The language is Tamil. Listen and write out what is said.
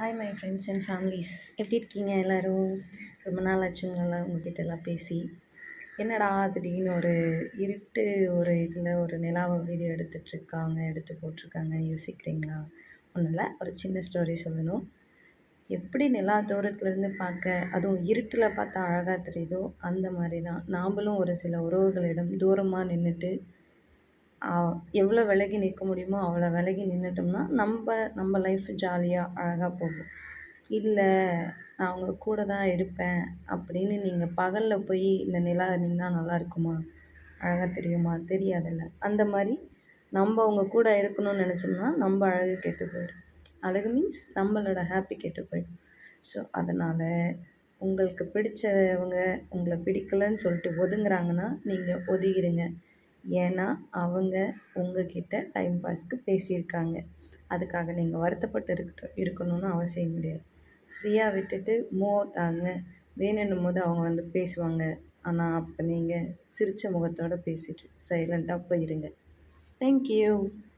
Hi my friends and families, எப்படி இருக்கீங்க எல்லோரும்? ரொம்ப நாள் ஆச்சுங்களா உங்ககிட்ட எல்லாம் பேசி. என்னடா திடீர்னு ஒரு இருட்டு ஒரு இதில் ஒரு நிலாவை வீடியோ எடுத்து போட்டிருக்காங்க யோசிக்கிறீங்களா? ஒன்றும் இல்லை, ஒரு சின்ன ஸ்டோரி சொல்லணும். எப்படி நிலா தூரத்துலேருந்து பார்க்க, அதுவும் இருட்டில் பார்த்தா அழகாக தெரியுதோ அந்த மாதிரி தான் நாமளும் ஒரு சில உறவுகளிடம் தூரமாக நின்றுட்டு எவ்வளோ விலகி நிற்க முடியுமோ அவ்வளோ விலகி நின்றுட்டோம்னா நம்ம லைஃப் ஜாலியாக அழகாக போகும். இல்லை, நான் அவங்க கூட தான் இருப்பேன் அப்படின்னு நீங்கள் பகலில் போய் இந்த நிலா நின்னா நல்லா இருக்குமா? அழகாக தெரியுமா? தெரியாதுல்ல. அந்த மாதிரி நம்ம அவங்க கூட இருக்கணும்னு நினச்சோம்னா நம்ம அழகு கெட்டு போயிடும். அழகு மீன்ஸ் நம்மளோட ஹாப்பி கெட்டு போயிடும். ஸோ அதனால் உங்களுக்கு பிடிச்சவங்க உங்களை பிடிக்கலைன்னு சொல்லிட்டு ஒதுங்குறாங்கன்னா நீங்கள் ஒதுங்கிடுங்க. ஏன்னா அவங்க உங்ககிட்ட டைம் பாஸ்க்கு பேசியிருக்காங்க. அதுக்காக நீங்கள் வருத்தப்பட்டு இருக்கணும்னு அவசியம் கிடையாது. ஃப்ரீயாக விட்டுட்டு மூவ் அவுட் ஆகுங்க. வேணுன்னும் போது அவங்க வந்து பேசுவாங்க. ஆனால் அப்போ நீங்கள் சிரித்த முகத்தோடு பேசிட்டு சைலண்ட்டாக போயிருங்க. தேங்க்யூ.